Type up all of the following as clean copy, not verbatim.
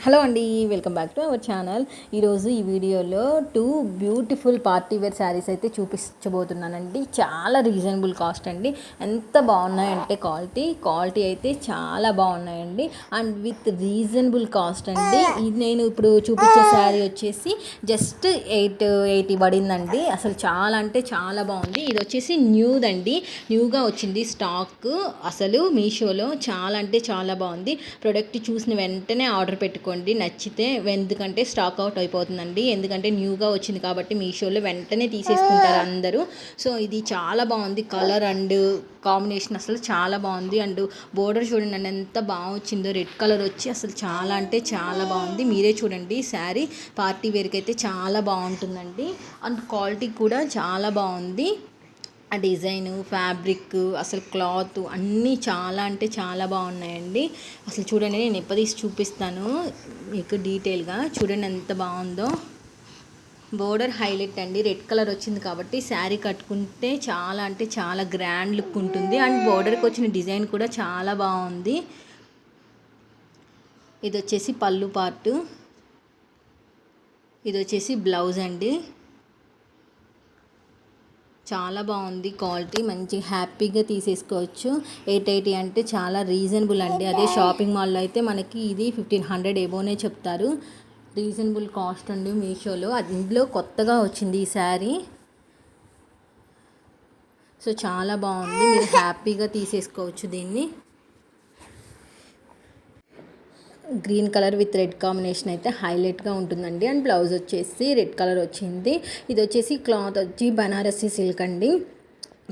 Hello అండి, welcome back to our channel. ఈరోజు ఈ వీడియోలో 2 బ్యూటిఫుల్ పార్టీ వేర్ శారీస్ అయితే చూపించబోతున్నానండి. చాలా రీజనబుల్ కాస్ట్ అండి. ఎంత బాగున్నాయంటే క్వాలిటీ అయితే చాలా బాగున్నాయండి. అండ్ విత్ రీజనబుల్ కాస్ట్ అండి. ఇది నేను ఇప్పుడు చూపించే శారీ వచ్చేసి జస్ట్ 880 పడిందండి. అసలు చాలా అంటే చాలా బాగుంది. ఇది వచ్చేసి న్యూగా వచ్చింది స్టాక్. అసలు మీషోలో చాలా అంటే చాలా బాగుంది. ప్రోడక్ట్ చూసిన వెంటనే ఆర్డర్ పెట్టుకోండి నచ్చితే, ఎందుకంటే స్టాక్ అవుట్ అయిపోతుందండి. ఎందుకంటే న్యూగా వచ్చింది కాబట్టి మీషోలో వెంటనే తీసేసుకుంటారు అందరూ. సో ఇది చాలా బాగుంది. కలర్ అండ్ కాంబినేషన్ అసలు చాలా బాగుంది. అండ్ బోర్డర్ చూడండి అండి ఎంత బాగా వచ్చిందో. రెడ్ కలర్ వచ్చి అసలు చాలా అంటే చాలా బాగుంది. మీరే చూడండి. శారీ పార్టీ వేర్కి అయితే చాలా బాగుంటుందండి. అండ్ క్వాలిటీ కూడా చాలా బాగుంది. ఆ డిజైను, ఫ్యాబ్రిక్, అసలు క్లాత్ అన్నీ చాలా అంటే చాలా బాగున్నాయండి. అసలు చూడండి, నేను ఎప్పదీసి చూపిస్తాను మీకు డీటెయిల్గా. చూడండి ఎంత బాగుందో. బోర్డర్ హైలైట్ అండి. రెడ్ కలర్ వచ్చింది కాబట్టి శారీ కట్టుకుంటే చాలా అంటే చాలా గ్రాండ్ లుక్ ఉంటుంది. అండ్ బోర్డర్కి వచ్చిన డిజైన్ కూడా చాలా బాగుంది. ఇది వచ్చేసి పళ్ళు పార్టు, ఇది వచ్చేసి బ్లౌజ్ అండి. చాలా బాగుంది. క్వాలిటీ మంచి హ్యాపీగా తీసేసుకోవచ్చు. 880 అంటే చాలా రీజనబుల్ అండి. అదే షాపింగ్ మాల్లో అయితే మనకి ఇది 1500 ఏమోనే చెప్తారు. రీజనబుల్ కాస్ట్ అండి మీషోలో. అందులో కొత్తగా వచ్చింది ఈ శారీ. సో చాలా బాగుంది. మీరు హ్యాపీగా తీసేసుకోవచ్చు దీన్ని. Green colour with red combination అయితే హైలైట్గా ఉంటుందండి. అండ్ బ్లౌజ్ వచ్చేసి రెడ్ కలర్ వచ్చింది. ఇది వచ్చేసి క్లాత్ వచ్చి బనారసి సిల్క్ అండి.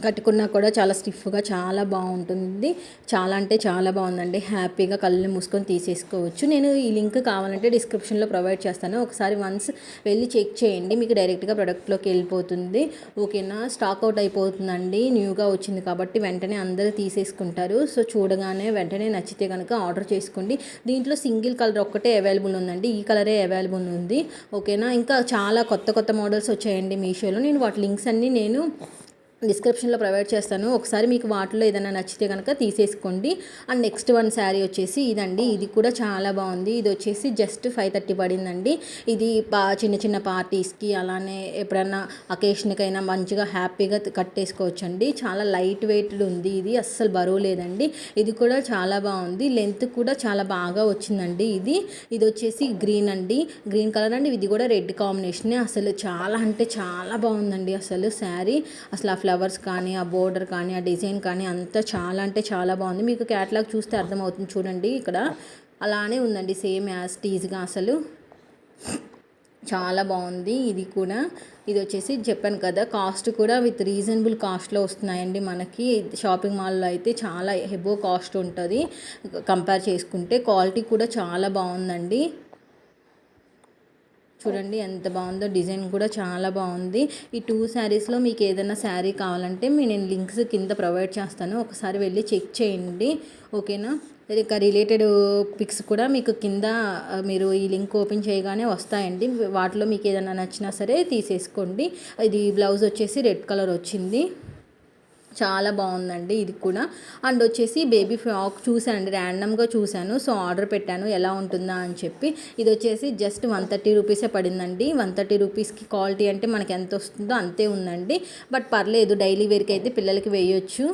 కట్టుకున్నా కూడా చాలా స్టిఫ్గా చాలా బాగుంటుంది. చాలా అంటే చాలా బాగుందండి. హ్యాపీగా కళ్ళు మూసుకొని తీసేసుకోవచ్చు. నేను ఈ లింక్ కావాలంటే డిస్క్రిప్షన్లో ప్రొవైడ్ చేస్తాను. ఒకసారి వన్స్ వెళ్ళి చెక్ చేయండి. మీకు డైరెక్ట్గా ప్రోడక్ట్లోకి వెళ్ళిపోతుంది. ఓకేనా. స్టాక్ అవుట్ అయిపోతుందండి. న్యూగా వచ్చింది కాబట్టి వెంటనే అందరూ తీసేసుకుంటారు. సో చూడగానే వెంటనే నచ్చితే కనుక ఆర్డర్ చేసుకోండి. దీంట్లో సింగిల్ కలర్ ఒక్కటే అవైలబుల్ ఉందండి. ఈ కలరే అవైలబుల్ ఉంది. ఓకేనా. ఇంకా చాలా కొత్త మోడల్స్ వచ్చాయండి మీషోలో. నేను వాటి లింక్స్ అన్నీ నేను డిస్క్రిప్షన్లో ప్రొవైడ్ చేస్తాను. ఒకసారి మీకు వాటిలో ఏదైనా నచ్చితే కనుక తీసేసుకోండి. అండ్ నెక్స్ట్ వన్ శారీ వచ్చేసి ఇదండి. ఇది కూడా చాలా బాగుంది. ఇది వచ్చేసి జస్ట్ 530 పడిందండి. ఇది చిన్న పార్టీస్కి అలానే ఎప్పుడన్నా అకేషన్కైనా మంచిగా హ్యాపీగా కట్టేసుకోవచ్చు అండి. చాలా లైట్ వెయిట్ ఉంది. ఇది అస్సలు బరువు లేదండి. ఇది కూడా చాలా బాగుంది. లెంత్ కూడా చాలా బాగా వచ్చిందండి. ఇది వచ్చేసి గ్రీన్ అండి. గ్రీన్ కలర్ అండి. ఇది కూడా రెడ్ కాంబినేషన్. అసలు చాలా అంటే చాలా బాగుందండి. అసలు శారీ అసలు ఫ్లవర్స్ కానీ, ఆ బోర్డర్ కానీ, ఆ డిజైన్ కానీ అంతా చాలా అంటే చాలా బాగుంది. మీకు క్యాటలాగ్ చూస్తే అర్థమవుతుంది. చూడండి ఇక్కడ అలానే ఉందండి. సేమ్ యాజ్ టీజ్గా అసలు చాలా బాగుంది. ఇది వచ్చేసి చెప్పాను కదా, కాస్ట్ కూడా విత్ రీజనబుల్ కాస్ట్లో వస్తున్నాయండి మనకి. షాపింగ్ మాల్లో అయితే చాలా హెబో కాస్ట్ ఉంటుంది కంపేర్ చేసుకుంటే. క్వాలిటీ కూడా చాలా బాగుందండి. చూడండి ఎంత బాగుందో. డిజైన్ కూడా చాలా బాగుంది. ఈ 2 శారీస్లో మీకు ఏదైనా శారీ కావాలంటే నేను లింక్స్ కింద ప్రొవైడ్ చేస్తాను. ఒకసారి వెళ్ళి చెక్ చేయండి. ఓకేనా. ఇక రిలేటెడ్ పిక్స్ కూడా మీకు కింద మీరు ఈ లింక్ ఓపెన్ చేయగానే వస్తాయండి. వాటిలో మీకు ఏదైనా నచ్చినా సరే తీసేసుకోండి. ఇది బ్లౌజ్ వచ్చేసి రెడ్ కలర్ వచ్చింది. చాలా బాగుందండి ఇది కూడా. అండ్ వచ్చేసి బేబీ ఫ్రాక్ చూశానండి, ర్యాండమ్గా చూశాను. సో ఆర్డర్ పెట్టాను ఎలా ఉంటుందా అని చెప్పి. ఇది వచ్చేసి జస్ట్ 130 రూపీసే పడిందండి. 130 రూపీస్కి క్వాలిటీ అంటే మనకి ఎంత వస్తుందో అంతే ఉందండి. బట్ పర్లేదు, డైలీ వేర్కి అయితే పిల్లలకి వేయొచ్చు.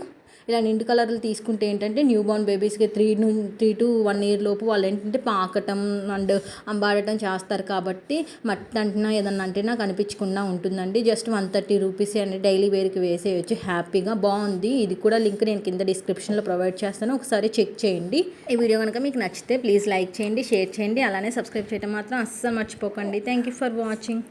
ఇలా నిండు కలర్లు తీసుకుంటే ఏంటంటే న్యూ బోర్న్ బేబీస్కి 3 to 1 year లోపు వాళ్ళు ఏంటంటే పాకటం అండ్ అంబాడటం చేస్తారు కాబట్టి మట్టి అంటున్నా ఏదన్నా అంటేనా కనిపించకుండా ఉంటుందండి. జస్ట్ 130 రూపీసే అండి. డైలీ వేర్కి వేసేయచ్చు హ్యాపీగా. బాగుంది. ఇది కూడా లింక్ నేను కింద డిస్క్రిప్షన్లో ప్రొవైడ్ చేస్తాను. ఒకసారి చెక్ చేయండి. ఈ వీడియో కనుక మీకు నచ్చితే ప్లీజ్ లైక్ చేయండి, షేర్ చేయండి, అలానే సబ్స్క్రైబ్ చేయడం మాత్రం అస్సలు మర్చిపోకండి. Thank you for watching.